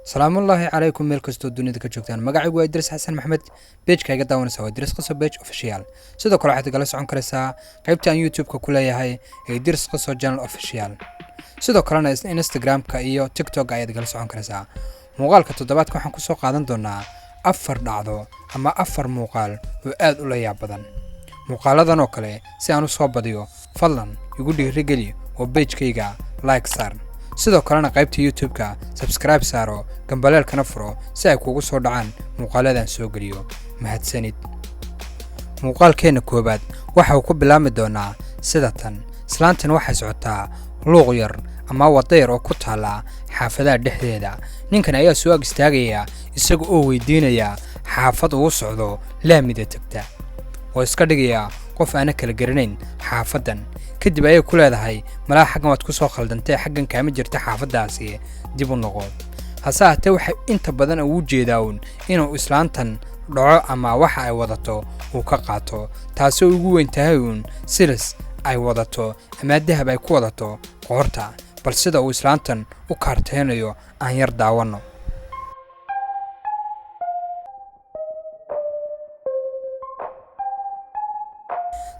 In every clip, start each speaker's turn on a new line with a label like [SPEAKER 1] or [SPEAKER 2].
[SPEAKER 1] السلام الله عليكم ميل كستو dunida ka joogtaan magacaygu waa Idris Xasan Maxamed page kayga daawanaysa waa Idris Qaso page official sidoo kale waxaad kala socon karaysaa qaybta aan YouTube-ka ku leeyahay ee Idris Qaso channel official sidoo kalena Instagram-ka iyo TikTok ayaad kala socon karaysaa muuqaalka toddobaadka waxaan ku soo qaadan doonaa 4 dhacdo ama 4 muuqaal oo aad u la yaab badan muuqaaladan oo kale si aan u soo badiyo fadlan igu dhiirigeli oo page-kayga like saar sidoo kalena qaybta YouTube-ka subscribe saaro gambaleelkana furo si ay kugu soo dhacaan muuqaaladan soo geliyo mahadsanid muuqaalkeena koobaad waxa uu ku bilaabmi doonaa sida tan islaantan waxay socotaa luuq yar ama wadayr oo ku taala xaafadaha dhexdeeda ninkan ayaa soo ag istaagaya isaga oo weydiinaya xaafad uu socdo laamida tagta oo iska dhigaya qof aan kala garanayn xaafadan kadib ay ku leedahay malaa xaqan waad ku soo khaldantay xaqan kaama jirta xaafadaasi dib u noqo hasaatee waxa inta badan uu jeedaawun inuu islaantan dhaco ama waxa ay wadato uu ka qaato taasoo ugu weyn tahay siris ay wadato ama dahab ay ku wadato qoorta bal sida uu islaantan u kaarteenayo aan yar daawano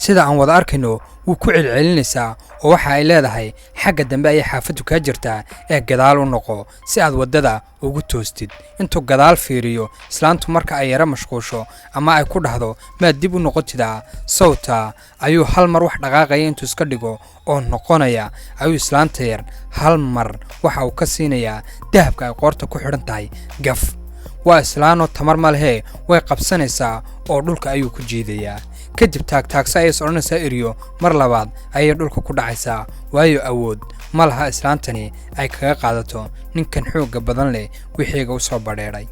[SPEAKER 1] sida aan wada arkayno wuu ku celcelinaysaa oo waxa ay leedahay xagga dambe ay xaafadu ka jirtaa ee gadaal u noqo si aad wadada ugu toostid intuu gadaal fiiriyo islaantu marka ay yara mashquusho ama ay ku dhahdo ma dib u noqotida sawta ayuu hal mar wax dhaqaaqaya intuu iska dhigo oo noqonaya ayuu islaanta yar hal mar waxa uu ka siinayaa dahabka ay qoorta ku xidhan tahay gaf waa islaano tamar ma lehe way qabsanaysaa oo dhulka ayuu ku jiidayaa kadib taagtaagsa ay soconaysaa eriyo mar labaad ayay dhulka ku dhacaysaa waayo awood ma laha islaantani ay kaga qaadato ninkan xoogga badan leh wixiiga u soo badheeray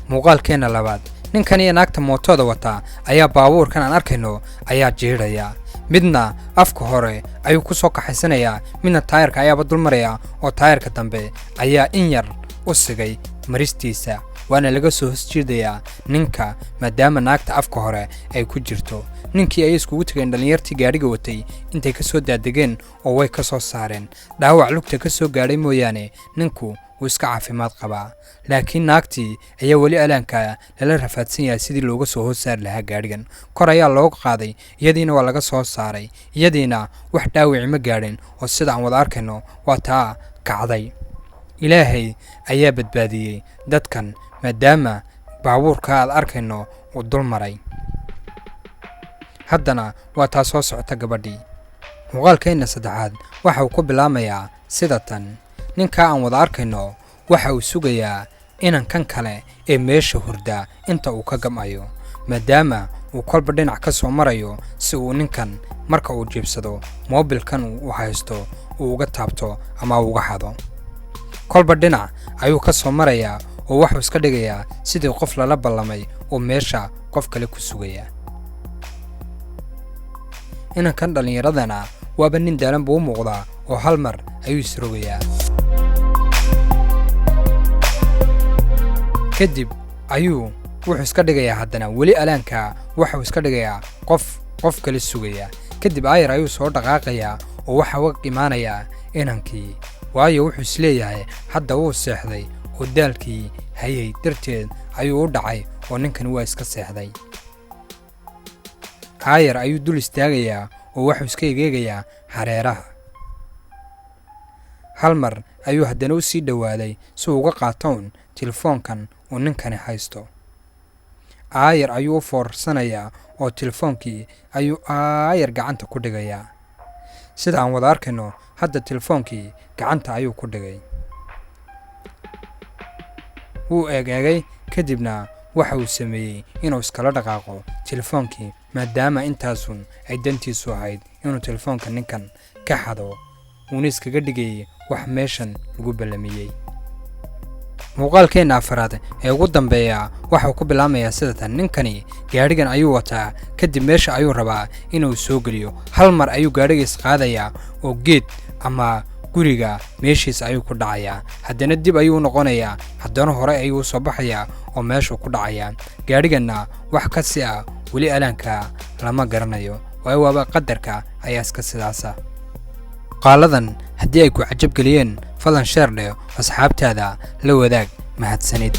[SPEAKER 1] muuqaalkeena labaad ninkan iyo naagta mootooda wata ayaa baabuurkan aan arkayno ayaa jiidhaya midna afka hore ayuu ku soo kaxaysanayaa midna taayirka ayaaba dulmaraya oo taayirka dambe ayaa in yar u sigay maristiisa waana laga soo hosjeedayaa ninka maadaama naagta afka hore ay ku jirto ninkii ay iskugu tageen dhalinyartii gaadhiga watay intay ka soo daadegeen oo way ka soo saareen dhaawac lugta ka soo gaadhay mooyaane ninku wuu iska caafimaad qabaa laakiin naagtii ayaa weli alaanka lala rafaadsan yahay sidii looga soo hoos saari lahaa gaadhigan kor ayaa looga qaaday iyadiina waa laga soo saaray iyadiina wax dhaawici ma gaadhin oo sida aan wada arkayno waa taa kacday ilaahay ayaa badbaadiyey dadkan maadaama baabuurka aad arkayno uu dul maray haddana waa taa soo socota gabadhii muuqaalkeenna saddexaad waxa uu ku bilaamayaa sida tan ninkaa aan wada arkayno waxa uu sugayaa inan kan kale ee meesha hurda inta uu ka gamayo maadaama uu kolba dhinac ka soo marayo si uu ninkan marka uu jiibsado moobilkan uu haysto uu uga taabto ama uga xado kolba dhinac ayuu ka soo marayaa oo wuxuu iska dhigayaa sidii qof lala ballamay oo meesha qof kale ku sugaya inankan dhalinyaradana waaba nin daalan buu u muuqdaa oo hal mar ayuu isrogayaa kadib ayuu wuxuu iska dhigayaa haddana weli alaanka wuxuu iska dhigayaa qof kale sugaya kadib ayar ayuu soo dhaqaaqayaa oo waxa uga imaanayaa inankii waayo wuxuu isleeyahay hadda wuu seexday oo daalkii hayay darteed ayuu u dhacay oo ninkan waa iska seexday haayar ayuu dul istaagayaa oo wuxuu iska egeegayaa hareeraha hal mar ayuu haddana u sii dhowaaday si uu uga qaatoon telefoonkan uu ninkani haysto aayar ayuu u foorsanayaa oo telefoonkii ayuu aayar gacanta ku dhigayaa sida aan wada arkayno hadda telefoonkii gacanta ayuu ku dhigay wuu eegay kadibna waxa uu sameeyey inuu iskala dhaqaaqo telefoonkii maadaama intaasun ay dantiisu ahayd inuu telefoonka ninkan ka xado uuna iskaga dhigayay wax meeshan lagu ballamiyey muuqaalkeena afraad ee ugu dambeeya waxa uu ku bilaamayaa sida tan ninkani gaadhigan ayuu wataa kadib meesha ayuu rabaa inuu soo geliyo hal mar ayuu gaadhigiis qaadayaa oo geed ama guriga meeshiisa ayuu ku dhacayaa haddana dib ayuu noqonayaa haddana hore ayuu u soo baxayaa oo meeshuu ku dhacayaa gaadhiganna wax ka si ah weli alaanka lama garanayo waayo waaba qadarka ayaa iska sidaasa qaaladan haddii ay ku cajab geliyeen fadlan share dheh asxaabtaada la wadaag mahadsanid.